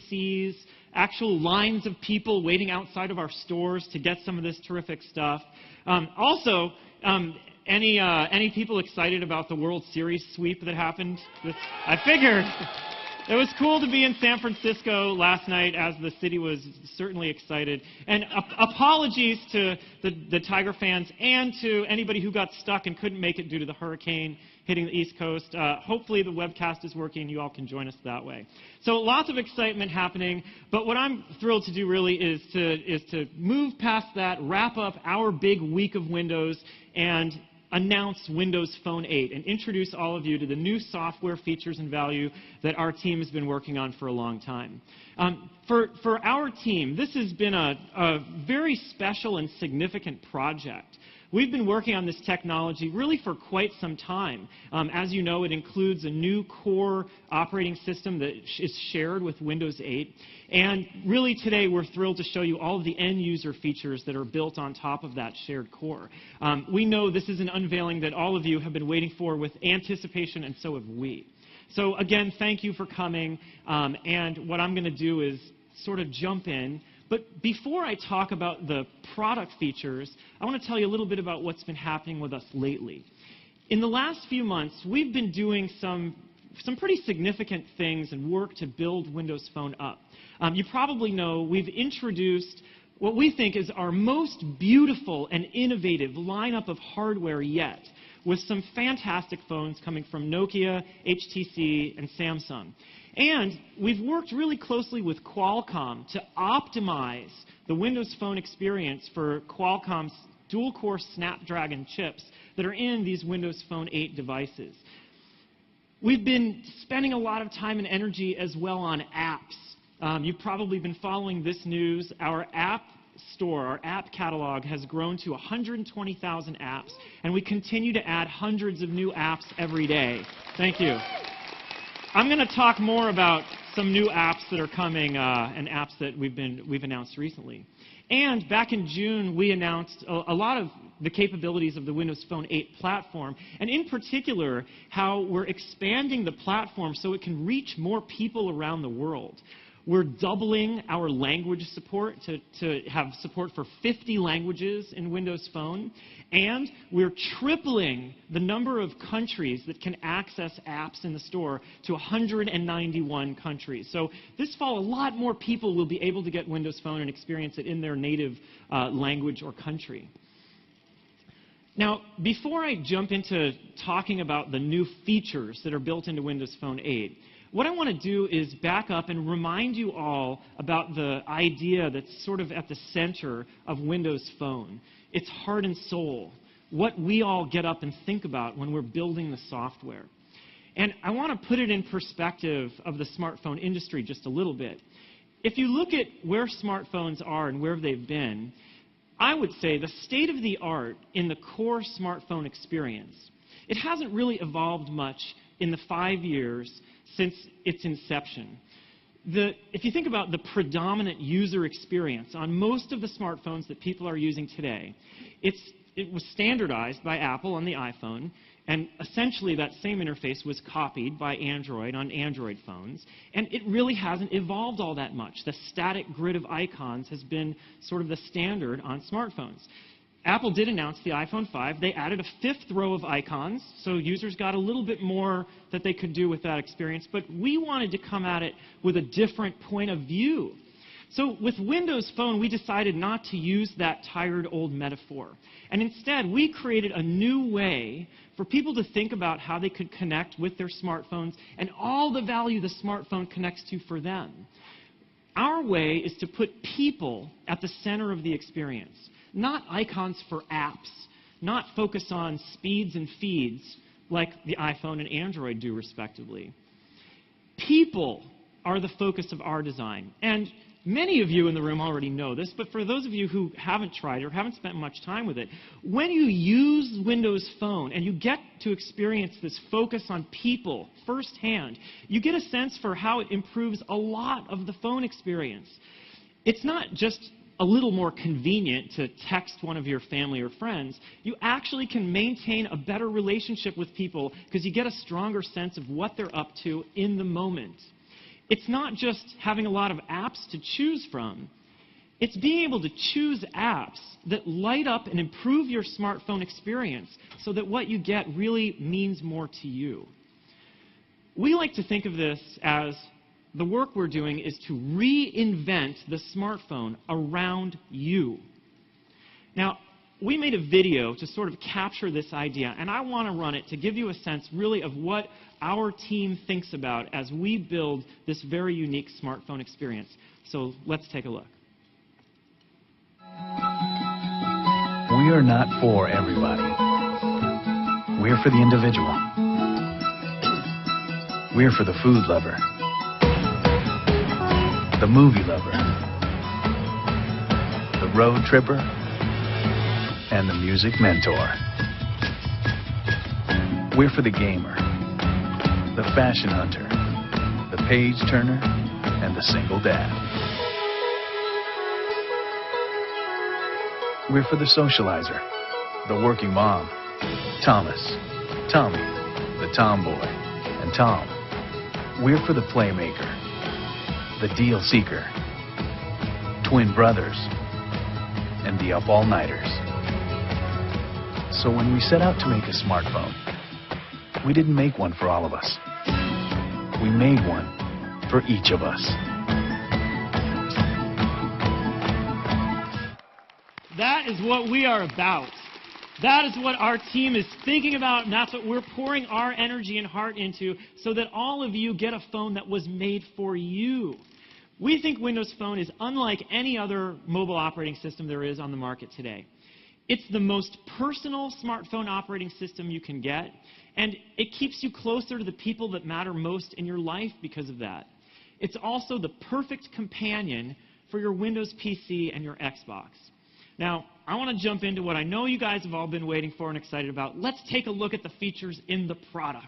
PCs, actual lines of people waiting outside of our stores to get some of this terrific stuff. Also, any people excited about the World Series sweep that happened? I figured. It was cool to be in San Francisco last night, as the city was certainly excited. And apologies to the Tiger fans and to anybody who got stuck and couldn't make it due to the hurricane hitting the East Coast. Hopefully the webcast is working. You all can join us that way. So lots of excitement happening. But what I'm thrilled to do really is to move past that, wrap up our big week of Windows, and announce Windows Phone 8 and introduce all of you to the new software features and value that our team has been working on for a long time. For our team, this has been a very special and significant project. We've been working on this technology really for quite some time. As you know, it includes a new core operating system that is shared with Windows 8. And really today we're thrilled to show you all of the end-user features that are built on top of that shared core. We know this is an unveiling that all of you have been waiting for with anticipation, and so have we. So again, thank you for coming. And what I'm going to do is sort of jump in. But before I talk about the product features, I want to tell you a little bit about what's been happening with us lately. In the last few months, we've been doing some pretty significant things and work to build Windows Phone up. You probably know we've introduced what we think is our most beautiful and innovative lineup of hardware yet, with some fantastic phones coming from Nokia, HTC, and Samsung. And we've worked really closely with Qualcomm to optimize the Windows Phone experience for Qualcomm's dual-core Snapdragon chips that are in these Windows Phone 8 devices. We've been spending a lot of time and energy as well on apps. You've probably been following this news. Our app store, our app catalog, has grown to 120,000 apps, and we continue to add hundreds of new apps every day. Thank you. I'm going to talk more about some new apps that are coming and apps that we've announced recently. And back in June, we announced a lot of the capabilities of the Windows Phone 8 platform, and in particular, how we're expanding the platform so it can reach more people around the world. We're doubling our language support to have support for 50 languages in Windows Phone. And we're tripling the number of countries that can access apps in the store to 191 countries. So this fall, a lot more people will be able to get Windows Phone and experience it in their native language or country. Now, before I jump into talking about the new features that are built into Windows Phone 8, what I want to do is back up and remind you all about the idea that's sort of at the center of Windows Phone. Its heart and soul, what we all get up and think about when we're building the software. And I want to put it in perspective of the smartphone industry just a little bit. If you look at where smartphones are and where they've been, I would say the state of the art in the core smartphone experience, it hasn't really evolved much in the 5 years since its inception. If you think about the predominant user experience on most of the smartphones that people are using today, it was standardized by Apple on the iPhone, and essentially that same interface was copied by Android on Android phones, and it really hasn't evolved all that much. The static grid of icons has been sort of the standard on smartphones. Apple did announce the iPhone 5. They added a 5th row of icons, so users got a little bit more that they could do with that experience. But we wanted to come at it with a different point of view. So with Windows Phone, we decided not to use that tired old metaphor. And instead, we created a new way for people to think about how they could connect with their smartphones and all the value the smartphone connects to for them. Our way is to put people at the center of the experience. Not icons for apps, not focus on speeds and feeds like the iPhone and Android do, respectively. People are the focus of our design. And many of you in the room already know this, but for those of you who haven't tried or haven't spent much time with it, when you use Windows Phone and you get to experience this focus on people firsthand, you get a sense for how it improves a lot of the phone experience. It's not just a little more convenient to text one of your family or friends. You actually can maintain a better relationship with people because you get a stronger sense of what they're up to in the moment. It's not just having a lot of apps to choose from. It's being able to choose apps that light up and improve your smartphone experience so that what you get really means more to you. We like to think of this as the work we're doing is to reinvent the smartphone around you. Now, we made a video to sort of capture this idea, and I want to run it to give you a sense really of what our team thinks about as we build this very unique smartphone experience. So let's take a look. We are not for everybody. We're for the individual. We're for the food lover, the movie lover, the road tripper, and the music mentor. We're for the gamer, the fashion hunter, the page turner, and the single dad. We're for the socializer, the working mom, Thomas, Tommy, the tomboy, and Tom. We're for the playmaker, the deal seeker, twin brothers, and the up-all-nighters. So when we set out to make a smartphone, we didn't make one for all of us. We made one for each of us. That is what we are about. That is what our team is thinking about, and that's what we're pouring our energy and heart into so that all of you get a phone that was made for you. We think Windows Phone is unlike any other mobile operating system there is on the market today. It's the most personal smartphone operating system you can get, and it keeps you closer to the people that matter most in your life because of that. It's also the perfect companion for your Windows PC and your Xbox. Now, I want to jump into what I know you guys have all been waiting for and excited about. Let's take a look at the features in the product.